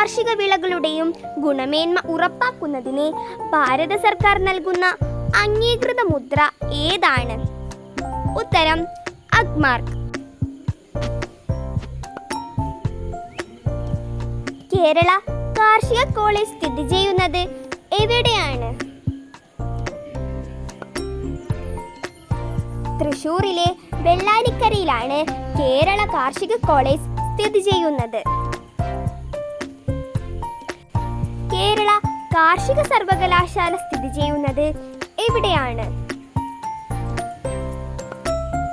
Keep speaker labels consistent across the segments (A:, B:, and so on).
A: കാർഷിക വിളകളുടെയും ഗുണമേന്മ ഉറപ്പാക്കുന്നതിന് ഭാരത സർക്കാർ നൽകുന്ന അംഗീകൃത മുദ്ര ഏതാണ്? ഉത്തരം അഗ്മാർക്ക്. കേരള കാർഷിക കോളേജ് സ്ഥിതി ചെയ്യുന്നത് എവിടെയാണ്? തൃശൂരിലെ വെള്ളാനിക്കരയിലാണ് കേരള കാർഷിക കോളേജ് സ്ഥിതി ചെയ്യുന്നത്. കേരള കാർഷിക സർവകലാശാല സ്ഥിതി ചെയ്യുന്നത് എവിടെയാണ്?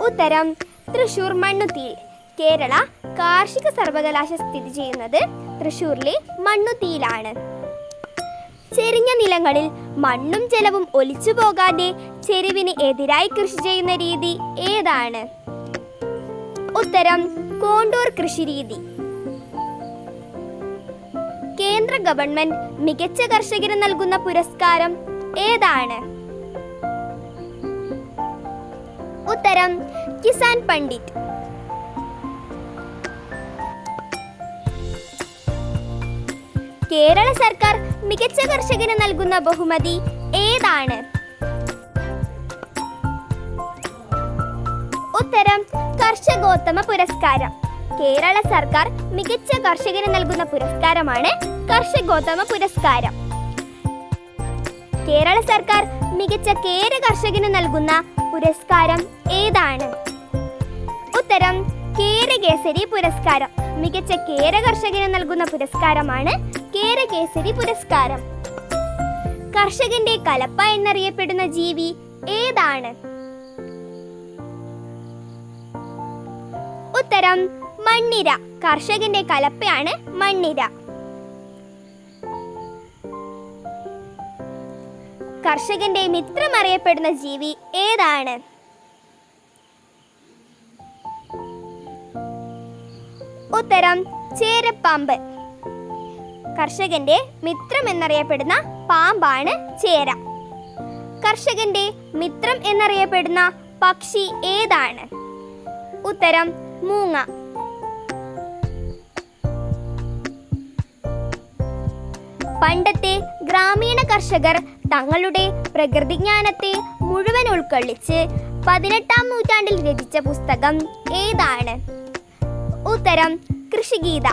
A: ഉത്തരം തൃശൂർ മണ്ണുത്തിയിൽ. കേരള കാർഷിക സർവകലാശാല സ്ഥിതി ചെയ്യുന്നത് തൃശൂരിലെ മണ്ണുത്തിയിലാണ്. ചെരിഞ്ഞ നിലങ്ങളിൽ മണ്ണും ജലവും ഒലിച്ചു പോകാതെ ചെരിവിന് എതിരായി കൃഷി ചെയ്യുന്ന രീതി ഏതാണ്? ഉത്തരം കോണ്ടൂർ കൃഷി രീതി. കേന്ദ്ര ഗവൺമെന്റ് മികച്ച കർഷകന് നൽകുന്ന പുരസ്കാരം ഏതാണ്? ഉത്തരം കിസാൻ പണ്ഡിറ്റ്. കേരള സർക്കാർ മികച്ച കർഷകന് നൽകുന്ന ബഹുമതി ഏതാണ്? ഉത്തരം കർഷകോത്തമ പുരസ്കാരം. കേരള സർക്കാർ മികച്ച കർഷകന് നൽകുന്ന പുരസ്കാരമാണ് കർഷകോത്തമ പുരസ്കാരം. കേരള സർക്കാർ മികച്ച കേര കർഷകന് നൽകുന്ന പുരസ്കാരം ഏതാണ്? ഉത്തരം കേരകേസരി പുരസ്കാരം. മികച്ച കേര കർഷകന് നൽകുന്ന പുരസ്കാരമാണ് കേരകേസരി പുരസ്കാരം. കർഷകന്റെ കലപ്പ എന്നറിയപ്പെടുന്ന ജീവി ഏതാണ്? ഉത്തരം മണ്ണിര. കർഷകന്റെ കലപ്പയാണ് മണ്ണിര. കർഷകന്റെ മിത്രം അറിയപ്പെടുന്ന ജീവി ഏതാണ്? ഉത്തരം ചേരപ്പാമ്പ്. കർഷകന്റെ മിത്രം എന്നറിയപ്പെടുന്ന പാമ്പാണ് ചേര. കർഷകന്റെ മിത്രം എന്നറിയപ്പെടുന്ന പക്ഷി ഏതാണ്? ഉത്തരം മൂങ്ങ. പണ്ടത്തെ ഗ്രാമീണ കർഷകർ തങ്ങളുടെ പ്രകൃതിജ്ഞാനത്തെ മുഴുവൻ ഉൾക്കൊള്ളിച്ച് 18-ാം നൂറ്റാണ്ടിൽ രചിച്ച പുസ്തകം ഏതാണ്? ഉത്തരം കൃഷിഗീത.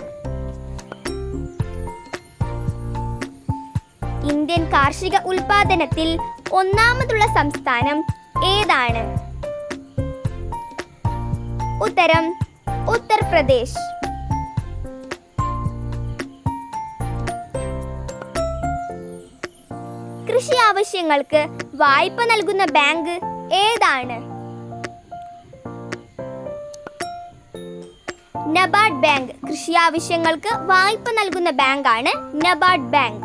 A: ഇന്ത്യൻ കാർഷിക ഉൽപാദനത്തിൽ ഒന്നാമതുള്ള സംസ്ഥാനം ഏതാണ്? ഉത്തരം ഉത്തർപ്രദേശ്. കൃഷി ആവശ്യങ്ങൾക്ക് വായ്പ നൽകുന്ന ബാങ്ക് ഏതാണ്? NABARD bank. കൃഷി ആവശ്യങ്ങൾക്ക് വായ്പ നൽകുന്ന ബാങ്കാണ് NABARD bank.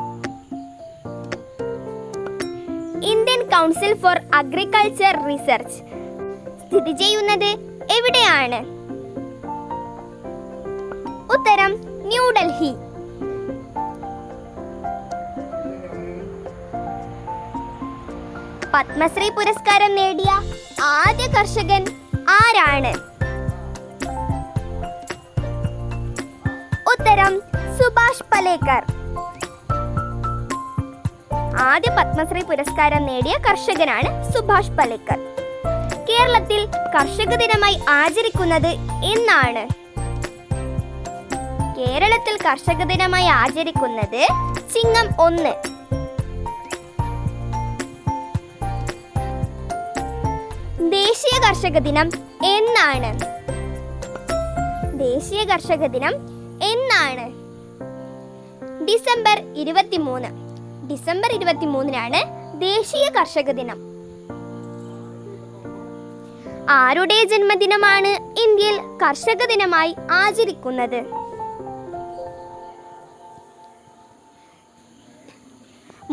A: Indian council four agriculture research സ്ഥിതി ചെയ്യുന്നത് എവിടെയാണ്? ഉത്തരം ന്യൂഡൽഹി. പത്മശ്രീ പുരസ്കാരം നേടിയ ആദ്യ കർഷകൻ ആരാണ്? ഉത്തരം സുഭാഷ് പലേക്കർ. ആദ്യ പത്മശ്രീ പുരസ്കാരം നേടിയ കർഷകനാണ് സുഭാഷ് പലേക്കർ. കേരളത്തിൽ കർഷക ദിനമായി ആചരിക്കുന്നത് എന്നാണ്? കേരളത്തിൽ കർഷക ദിനമായി ആചരിക്കുന്നത് ചിങ്ങം 1. ദേശീയ കർഷക ദിനം എന്നാണ്? ദേശീയ കർഷക ദിനം എന്നാണ്? ഡിസംബർ 23. ഡിസംബർ 23-നാണ് ദേശീയ കർഷക ദിനം. ആരുടെ ജന്മദിനമാണ് ഇന്ത്യയിൽ കർഷക ദിനമായി ആചരിക്കുന്നത്?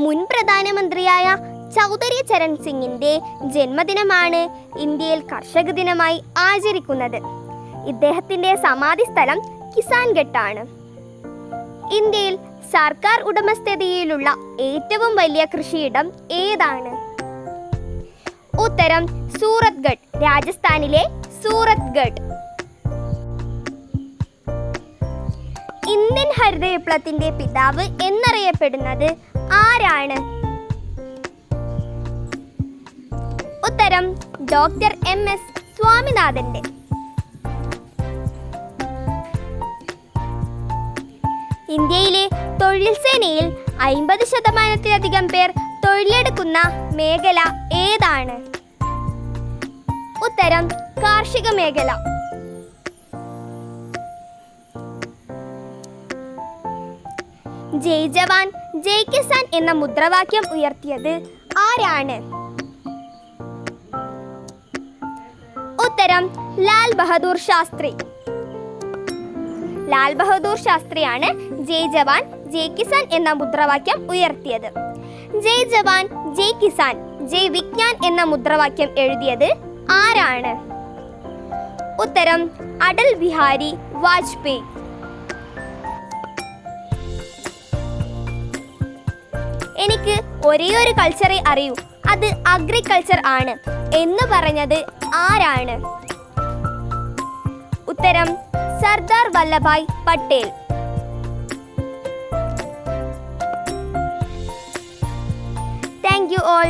A: മുൻ പ്രധാനമന്ത്രിയായ ചൗധരി ചരൺ സിംഗിന്റെ ജന്മദിനമാണ് ഇന്ത്യയിൽ കർഷക ദിനമായി ആചരിക്കുന്നത്. ഇദ്ദേഹത്തിന്റെ സമാധി സ്ഥലം കിസാൻഘട്ടാണ്. ഇന്ത്യയിൽ സർക്കാർ ഉടമസ്ഥതയിലുള്ള ഏറ്റവും വലിയ കൃഷിയിടം ഏതാണ്? ഉത്തരം സൂറത്ഗഡ്. രാജസ്ഥാനിലെ സൂറത്ഗഡ്. ഇന്ത്യൻ ഹരിത വിപ്ലവത്തിന്റെ പിതാവ് എന്നറിയപ്പെടുന്നത് ആരാണ്? ഉത്തരം ഡോക്ടർ MS സ്വാമിനാഥന്റെ. ഇന്ത്യയിലെ തൊഴിൽ സേനയിൽ 50%-ലധികം പേർ തൊഴിലെടുക്കുന്ന മേഖല ഏതാണ്? ഉത്തരം കാർഷിക മേഖല. ജയ് ജവാൻ ജയ് കിസാൻ എന്ന മുദ്രാവാക്യം ഉയർത്തിയത് ആരാണ്? ഉത്തരം ലാൽ ബഹദൂർ ശാസ്ത്രി. ലാൽ ബഹദൂർ ശാസ്ത്രിയാണ് ജയ് ജവാൻ ജയ് കിസാൻ എന്ന മുദ്രാവാക്യം ഉയർത്തിയത്. ജയ് ജവാൻ ജയ് കിസാൻ ജയ് വിജ്ഞാൻ എന്ന മുദ്രാവാക്യം എഴുതിയത് ആരാണ്? ഉത്തരം അടൽ ബിഹാരി വാജ്പേയി. എനിക്ക് ഒരേയൊരു കൾച്ചറെ അറിയൂ, അത് അഗ്രികൾച്ചർ ആണ് എന്ന് പറഞ്ഞത് ആരാണ്? ഉത്തരം Sardar Vallabhbhai Patel. Thank you all.